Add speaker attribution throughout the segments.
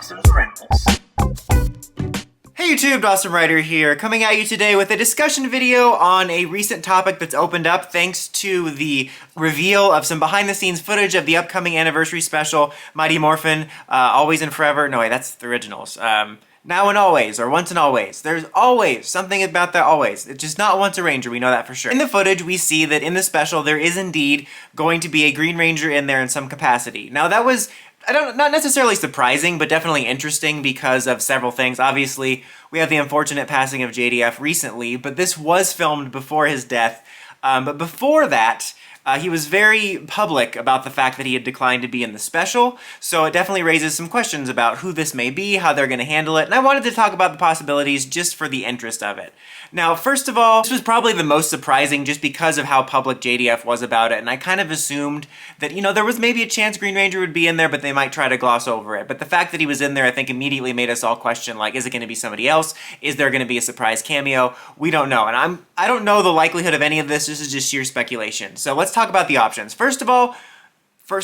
Speaker 1: Dawson's Rentals.
Speaker 2: Hey YouTube, Dawson Ryder here, coming at you today with a discussion video on a recent topic that's opened up thanks to the reveal of some behind-the-scenes footage of the upcoming anniversary special, Mighty Morphin, Always and Forever. No, wait, that's the originals. Now and Always, or Once and Always. There's always something about that always. It's just not Once a Ranger, we know that for sure. In the footage, we see that in the special, there is indeed going to be a Green Ranger in there in some capacity. Now that was not necessarily surprising, but definitely interesting because of several things. Obviously, we have the unfortunate passing of JDF recently, but this was filmed before his death. But before that, he was very public about the fact that he had declined to be in the special, so it definitely raises some questions about who this may be, how they're going to handle it, and I wanted to talk about the possibilities just for the interest of it. Now, first of all, this was probably the most surprising just because of how public JDF was about it, and I kind of assumed that, you know, there was maybe a chance Green Ranger would be in there, but they might try to gloss over it. But the fact that he was in there, I think, immediately made us all question, like, is it going to be somebody else? Is there going to be a surprise cameo? We don't know, and I don't know the likelihood of any of this. This is just sheer speculation. So let's talk about the options. First of all,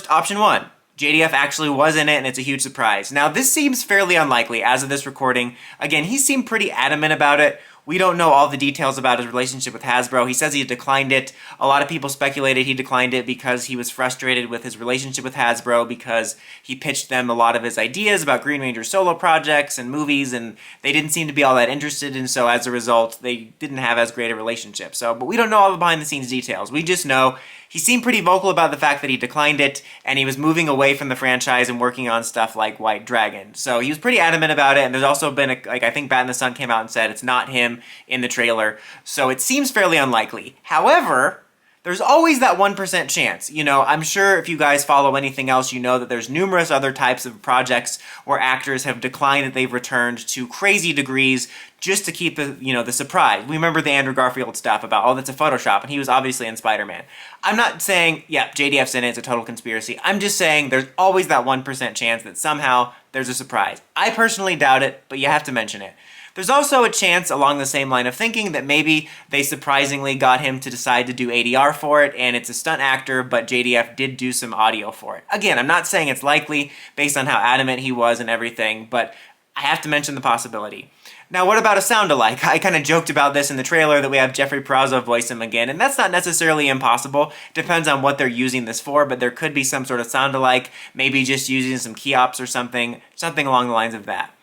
Speaker 2: option one. JDF actually was in it, and it's a huge surprise. Now, this seems fairly unlikely as of this recording. Again, he seemed pretty adamant about it. We don't know all the details about his relationship with Hasbro. He says he declined it. A lot of people speculated he declined it because he was frustrated with his relationship with Hasbro because he pitched them a lot of his ideas about Green Ranger solo projects and movies, and they didn't seem to be all that interested, and so as a result, they didn't have as great a relationship. But we don't know all the behind-the-scenes details. We just know he seemed pretty vocal about the fact that he declined it, and he was moving away from the franchise and working on stuff like White Dragon. So he was pretty adamant about it, and there's also been, I think Bat in the Sun came out and said it's not him in the trailer, so it seems fairly unlikely. However, there's always that 1% chance. You know, I'm sure if you guys follow anything else, you know that there's numerous other types of projects where actors have declined that they've returned to crazy degrees just to keep the surprise. We remember the Andrew Garfield stuff about, oh, that's a Photoshop, and he was obviously in Spider-Man. I'm not saying, yeah, JDF's in it, it's a total conspiracy. I'm just saying there's always that 1% chance that somehow there's a surprise. I personally doubt it, but you have to mention it. There's also a chance along the same line of thinking that maybe they surprisingly got him to decide to do ADR for it, and it's a stunt actor, but JDF did do some audio for it. Again, I'm not saying it's likely based on how adamant he was and everything, but I have to mention the possibility. Now, what about a sound-alike? I kind of joked about this in the trailer that we have Jeffrey Peraza voice him again, and that's not necessarily impossible. Depends on what they're using this for, but there could be some sort of sound-alike, maybe just using some key-ops or something along the lines of that.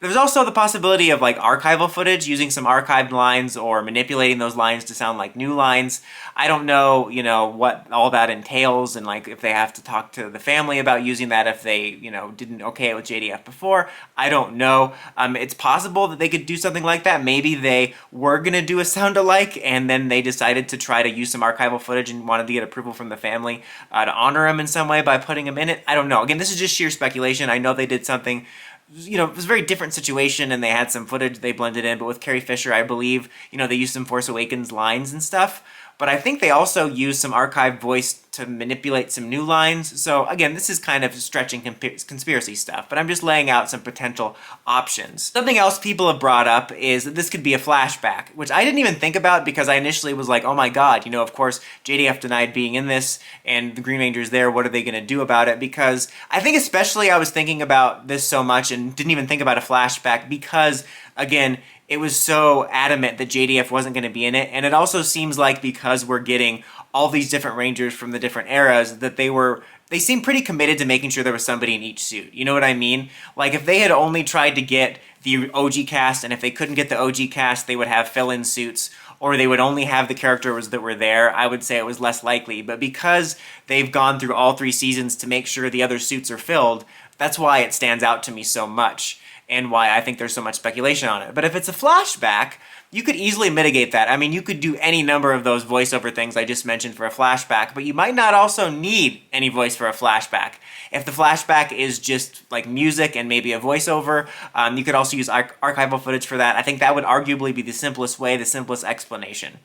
Speaker 2: There's also the possibility of like archival footage, using some archived lines or manipulating those lines to sound like new lines. I don't know, what all that entails, and like if they have to talk to the family about using that if they, didn't okay it with JDF before. I don't know. It's possible that they could do something like that. Maybe they were gonna do a sound-alike, and then they decided to try to use some archival footage and wanted to get approval from the family to honor him in some way by putting him in it. I don't know. Again, this is just sheer speculation. I know they did something. It was a very different situation, and they had some footage they blended in, but with Carrie Fisher, I believe, they used some Force Awakens lines and stuff. But I think they also used some archived voice to manipulate some new lines. So again, this is kind of stretching conspiracy stuff, but I'm just laying out some potential options. Something else people have brought up is that this could be a flashback, which I didn't even think about because I initially was like, oh my god, of course, JDF denied being in this, and the Green Ranger's there, what are they going to do about it? Because I think especially I was thinking about this so much and didn't even think about a flashback because, again, it was so adamant that JDF wasn't going to be in it, and it also seems like because we're getting all these different Rangers from the different eras that they seem pretty committed to making sure there was somebody in each suit. You know what I mean? Like if they had only tried to get the OG cast, and if they couldn't get the OG cast, they would have fill-in suits, or they would only have the characters that were there, I would say it was less likely. But because they've gone through all 3 seasons to make sure the other suits are filled, that's why it stands out to me so much, and why I think there's so much speculation on it. But if it's a flashback, you could easily mitigate that. I mean, you could do any number of those voiceover things I just mentioned for a flashback, but you might not also need any voice for a flashback. If the flashback is just like music and maybe a voiceover, you could also use archival footage for that. I think that would arguably be the simplest way, the simplest explanation.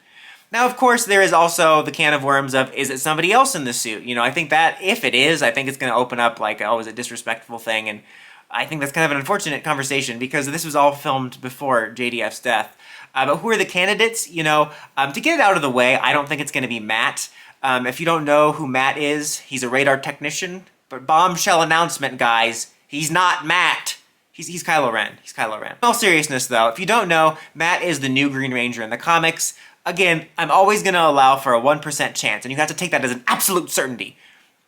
Speaker 2: Now, of course, there is also the can of worms of, is it somebody else in the suit? I think that, if it is, I think it's going to open up like, oh, is it a disrespectful thing? And I think that's kind of an unfortunate conversation because this was all filmed before JDF's death. But who are the candidates? To get it out of the way, I don't think it's going to be Matt. If you don't know who Matt is, he's a radar technician. But bombshell announcement, guys, he's not Matt. He's Kylo Ren. He's Kylo Ren. In all seriousness, though, if you don't know, Matt is the new Green Ranger in the comics. Again, I'm always going to allow for a 1% chance, and you have to take that as an absolute certainty.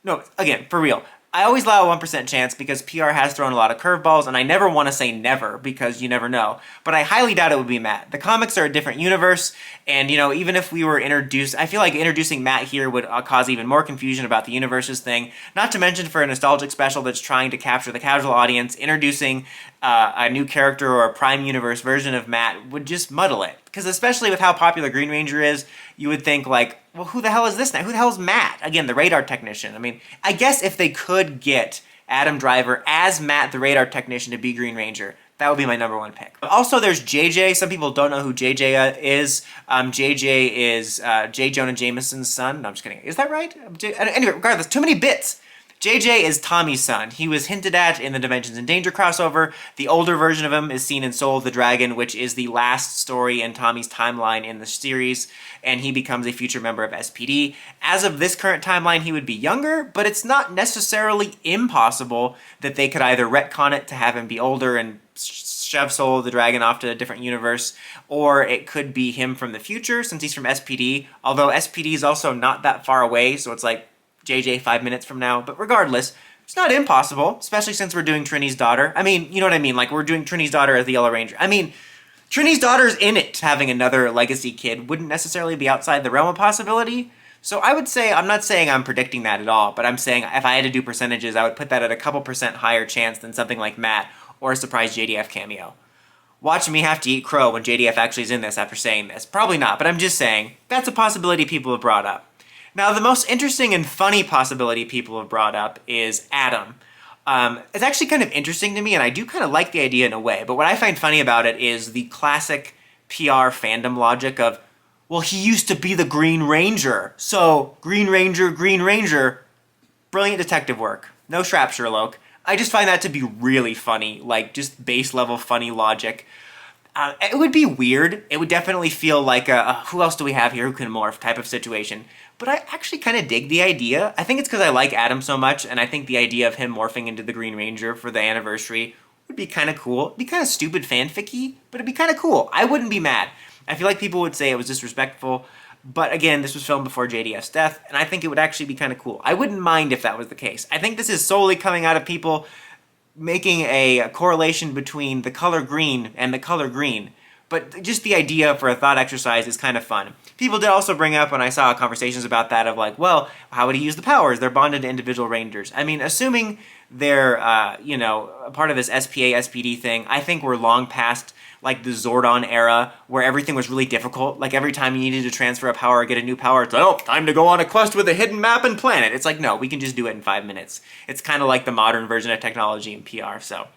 Speaker 2: No, again, for real. I always allow a 1% chance because PR has thrown a lot of curveballs, and I never want to say never because you never know. But I highly doubt it would be Matt. The comics are a different universe, and even if we were introduced, I feel like introducing Matt here would cause even more confusion about the universes thing. Not to mention for a nostalgic special that's trying to capture the casual audience, introducing a new character or a Prime Universe version of Matt would just muddle it. Because especially with how popular Green Ranger is, you would think like, well, who the hell is this now? Who the hell is Matt? Again, the radar technician. I mean, I guess if they could get Adam Driver as Matt, the radar technician, to be Green Ranger, that would be my number one pick. Also, there's JJ. Some people don't know who JJ is. JJ is J. Jonah Jameson's son. No, I'm just kidding. Is that right? Anyway, regardless, too many bits. JJ is Tommy's son. He was hinted at in the Dimensions in Danger crossover. The older version of him is seen in Soul of the Dragon, which is the last story in Tommy's timeline in the series, and he becomes a future member of SPD. As of this current timeline, he would be younger, but it's not necessarily impossible that they could either retcon it to have him be older and shove Soul of the Dragon off to a different universe, or it could be him from the future since he's from SPD, although SPD is also not that far away, so it's like JJ 5 minutes from now. But regardless, it's not impossible, especially since we're doing Trini's daughter. I mean, you know what I mean? Like, we're doing Trini's daughter as the Yellow Ranger. I mean, Trini's daughter's in it. Having another legacy kid wouldn't necessarily be outside the realm of possibility. So I would say, I'm not saying I'm predicting that at all, but I'm saying if I had to do percentages, I would put that at a couple percent higher chance than something like Matt or a surprise JDF cameo. Watch me have to eat crow when JDF actually is in this after saying this. Probably not, but I'm just saying, that's a possibility people have brought up. Now, the most interesting and funny possibility people have brought up is Adam. It's actually kind of interesting to me, and I do kind of like the idea in a way, but what I find funny about it is the classic PR fandom logic of, well, he used to be the Green Ranger, so Green Ranger, brilliant detective work. No Shrap Sherlock. I just find that to be really funny, like just base level funny logic. It would be weird. It would definitely feel like a who else do we have here who can morph type of situation. But I actually kind of dig the idea. I think it's because I like Adam so much, and I think the idea of him morphing into the Green Ranger for the anniversary would be kind of cool. It'd be kind of stupid fanficky, but it'd be kind of cool. I wouldn't be mad. I feel like people would say it was disrespectful, but again, this was filmed before JDF's death, and I think it would actually be kind of cool. I wouldn't mind if that was the case. I think this is solely coming out of people making a correlation between the color green and the color green. But just the idea for a thought exercise is kind of fun. People did also bring up, when I saw conversations about that, of like, well, how would he use the powers? They're bonded to individual Rangers. I mean, assuming they're, a part of this SPA, SPD thing, I think we're long past, like, the Zordon era, where everything was really difficult. Like, every time you needed to transfer a power or get a new power, it's like, oh, time to go on a quest with a hidden map and planet. It's like, no, we can just do it in 5 minutes. It's kind of like the modern version of technology and PR, so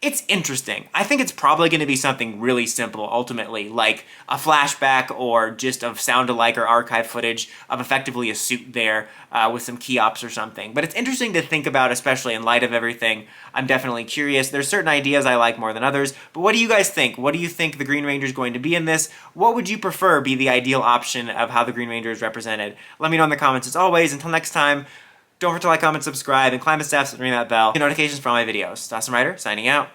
Speaker 2: it's interesting. I think it's probably going to be something really simple, ultimately, like a flashback or just of sound-alike or archive footage of effectively a suit there with some key ops or something. But it's interesting to think about, especially in light of everything. I'm definitely curious. There's certain ideas I like more than others, but what do you guys think? What do you think the Green Ranger is going to be in this? What would you prefer be the ideal option of how the Green Ranger is represented? Let me know in the comments as always. Until next time, don't forget to like, comment, subscribe, and climb the steps and ring that bell. Get notifications for all my videos. Dawson Ryder, signing out.